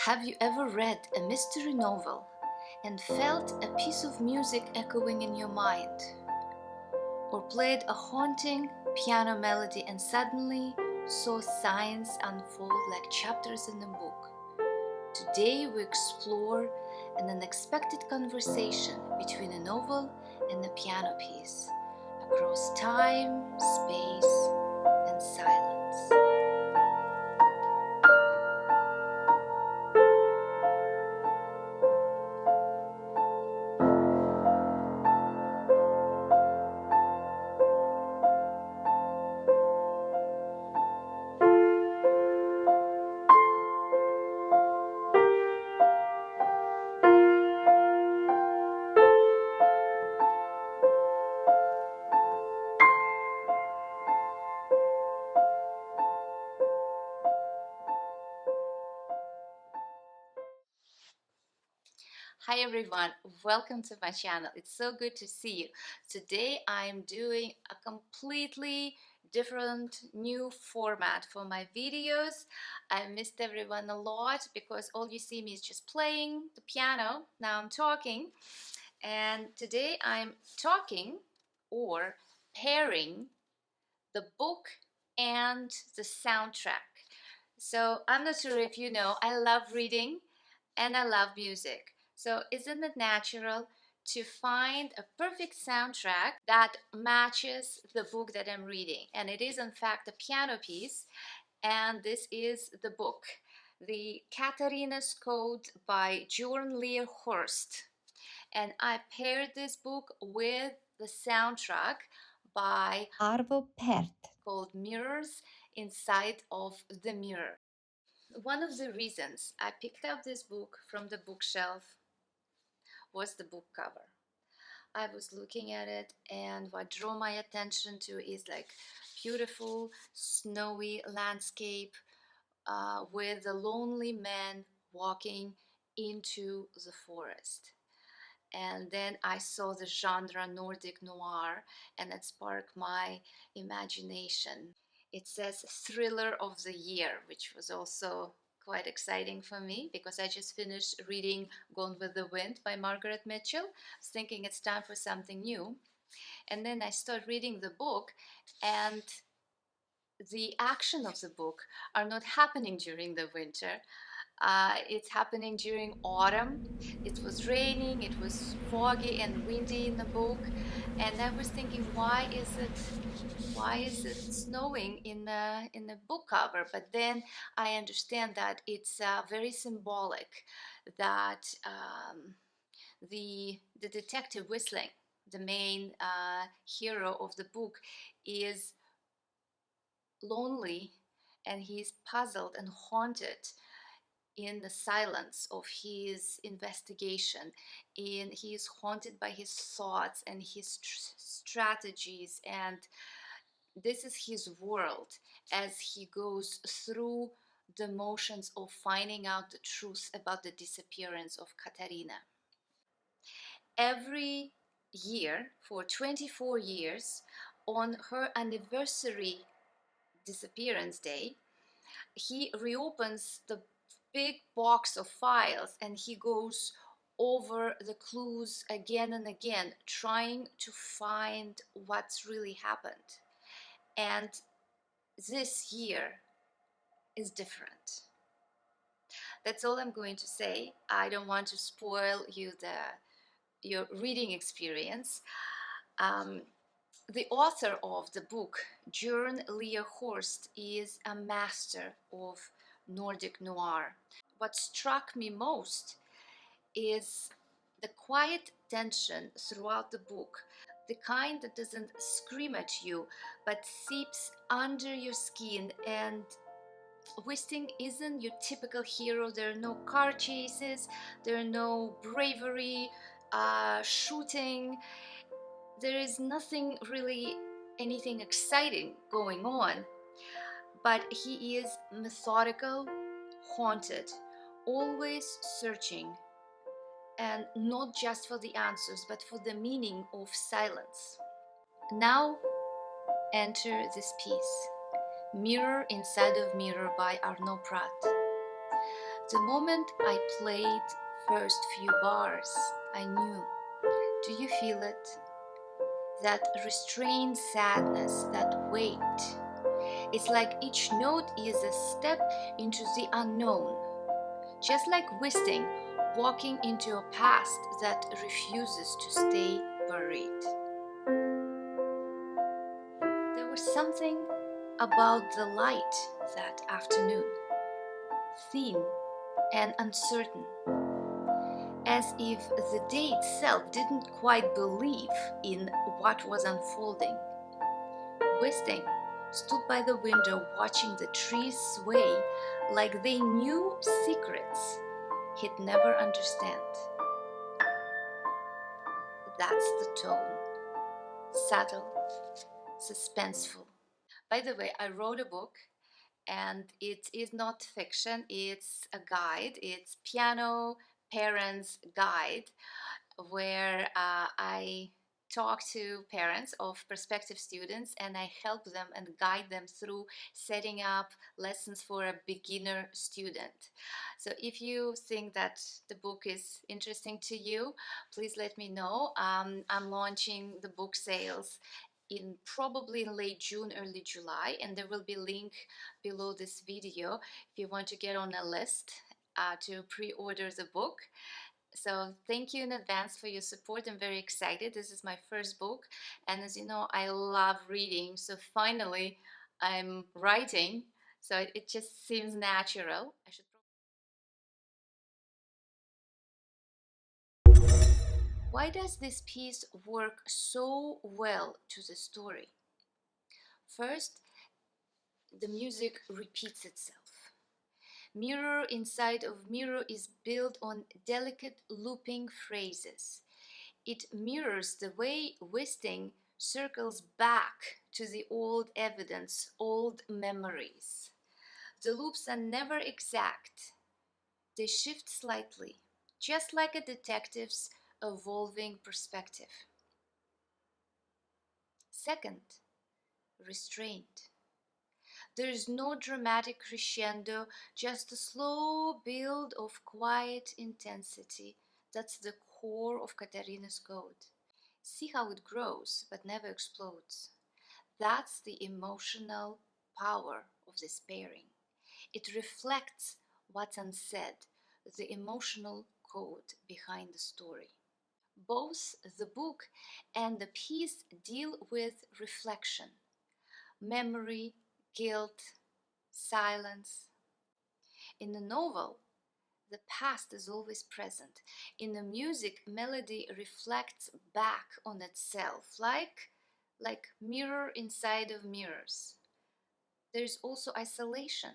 Have you ever read a mystery novel and felt a piece of music echoing in your mind? Or played a haunting piano melody and suddenly saw signs unfold like chapters in a book? Today we explore an unexpected conversation between a novel and a piano piece, across time, space, and silence. Hi everyone, welcome to my channel. It's so good to see you. Today I'm doing a completely different new format for my videos. I missed everyone a lot because all you see me is just playing the piano. Now I'm talking, and today I'm talking or pairing the book and the soundtrack. So I'm not sure if you know, I love reading and I love music. So isn't it natural to find a perfect soundtrack that matches the book that I'm reading? And it is in fact a piano piece, and this is the book, The Katharina's Code by Björn Horst. And I paired this book with the soundtrack by Arvo Pärt called Mirrors Inside of the Mirror. One of the reasons I picked up this book from the bookshelf was the book cover. I was looking at it, and what drew my attention to is like beautiful snowy landscape with a lonely man walking into the forest. And then I saw the genre Nordic noir, and it sparked my imagination. It says thriller of the year, which was also quite exciting for me because I just finished reading Gone with the Wind by Margaret Mitchell. I was thinking it's time for something new. And then I started reading the book, and the action of the book are not happening during the winter. It's happening during autumn. It was raining, it was foggy and windy in the book, and I was thinking, why is it snowing in the book cover? But then I understand that it's very symbolic that the detective whistling, the main hero of the book, is lonely, and he's puzzled and haunted in the silence of his investigation. He is haunted by his thoughts and his strategies, and this is his world as he goes through the motions of finding out the truth about the disappearance of Katarina. Every year for 24 years, on her anniversary disappearance day, he reopens the big box of files and he goes over the clues again and again, trying to find what's really happened. And this year is different. That's all I'm going to say. I don't want to spoil your reading experience. The author of the book, Björn Horst, is a master of Nordic noir. What struck me most is the quiet tension throughout the book, the kind that doesn't scream at you but seeps under your skin. And Wisting isn't your typical hero. There are no car chases, there are no bravery, shooting. There is nothing really, anything exciting going on, but he is methodical, haunted, always searching, and not just for the answers, but for the meaning of silence. Now enter this piece, Mirror Inside of Mirror by Arnaud Prat. The moment I played first few bars, I knew. Do you feel it? That restrained sadness, that weight. It's like each note is a step into the unknown. Just like Wisting, walking into a past that refuses to stay buried. There was something about the light that afternoon, thin and uncertain, as if the day itself didn't quite believe in what was unfolding. Wisting stood by the window watching the trees sway like they knew secrets he'd never understand. That's the tone. Subtle, suspenseful. By the way, I wrote a book and it is not fiction, it's a guide. It's Piano Parents Guide, where I talk to parents of prospective students and I help them and guide them through setting up lessons for a beginner student. So if you think that the book is interesting to you, please let me know. I'm launching the book sales in probably late June, early July, and there will be a link below this video if you want to get on a list to pre-order the book. So thank you in advance for your support. I'm very excited. This is my first book, and as you know, I love reading, so finally I'm writing, so it just seems natural. Why does this piece work so well to the story? First, the music repeats itself. Mirror inside of mirror is built on delicate looping phrases. It mirrors the way Wisting circles back to the old evidence, old memories. The loops are never exact. They shift slightly, just like a detective's evolving perspective. Second, restraint. There is no dramatic crescendo, just a slow build of quiet intensity. That's the core of Katarina's code. See how it grows, but never explodes. That's the emotional power of this pairing. It reflects what's unsaid, the emotional code behind the story. Both the book and the piece deal with reflection, memory, guilt, silence. In the novel, the past is always present. In the music, melody reflects back on itself, like mirror inside of mirrors. There's also isolation.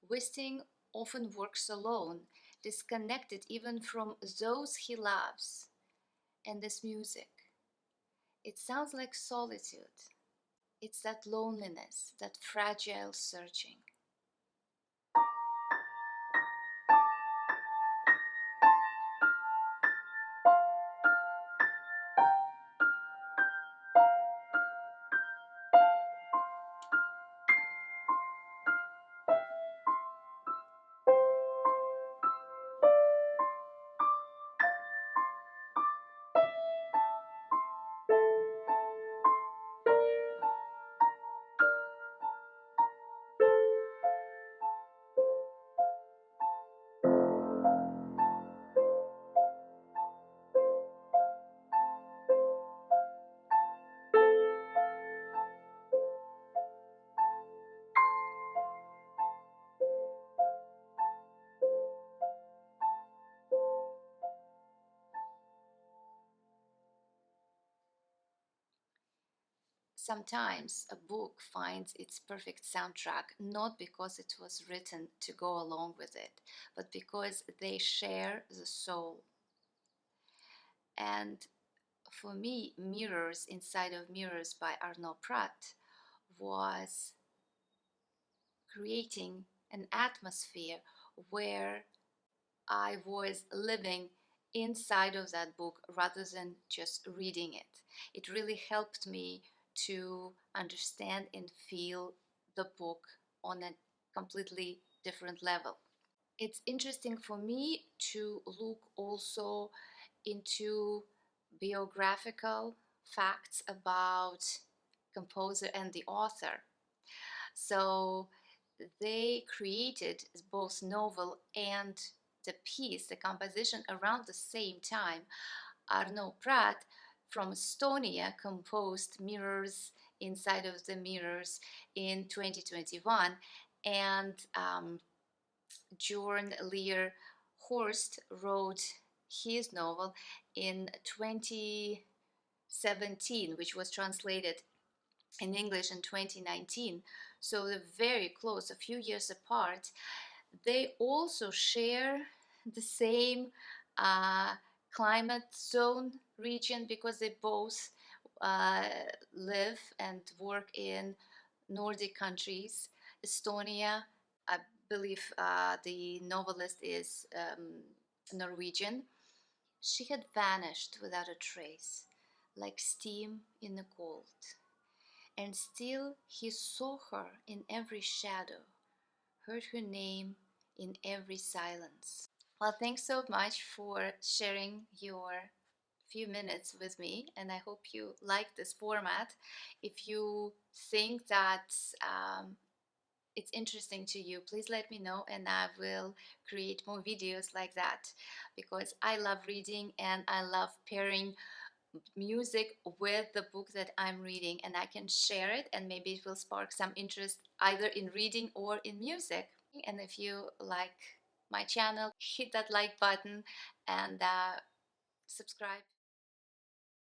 Wisting often works alone, disconnected even from those he loves. And this music, it sounds like solitude. It's that loneliness, that fragile searching. Sometimes a book finds its perfect soundtrack not because it was written to go along with it, but because they share the soul. And for me, Mirrors Inside of Mirrors by Arnaud Prat was creating an atmosphere where I was living inside of that book rather than just reading it. It really helped me to understand and feel the book on a completely different level. it's interesting for me to look also into biographical facts about composer and the author. So they created both novel and the piece, the composition, around the same time. Arno Prat from Estonia composed Mirrors Inside of the Mirrors in 2021, and Jorn Lear Horst wrote his novel in 2017, which was translated in English in 2019. So they're very close, a few years apart. They also share the same climate zone region because they both uh, live and work in Nordic countries. Estonia, I believe the novelist is Norwegian. She had vanished without a trace, like steam in the cold. And still he saw her in every shadow, heard her name in every silence. Well, thanks so much for sharing your few minutes with me, and I hope you like this format. If you think that it's interesting to you, please let me know and I will create more videos like that, because I love reading and I love pairing music with the book that I'm reading, and I can share it and maybe it will spark some interest either in reading or in music. And if you like my channel, hit that like button and subscribe.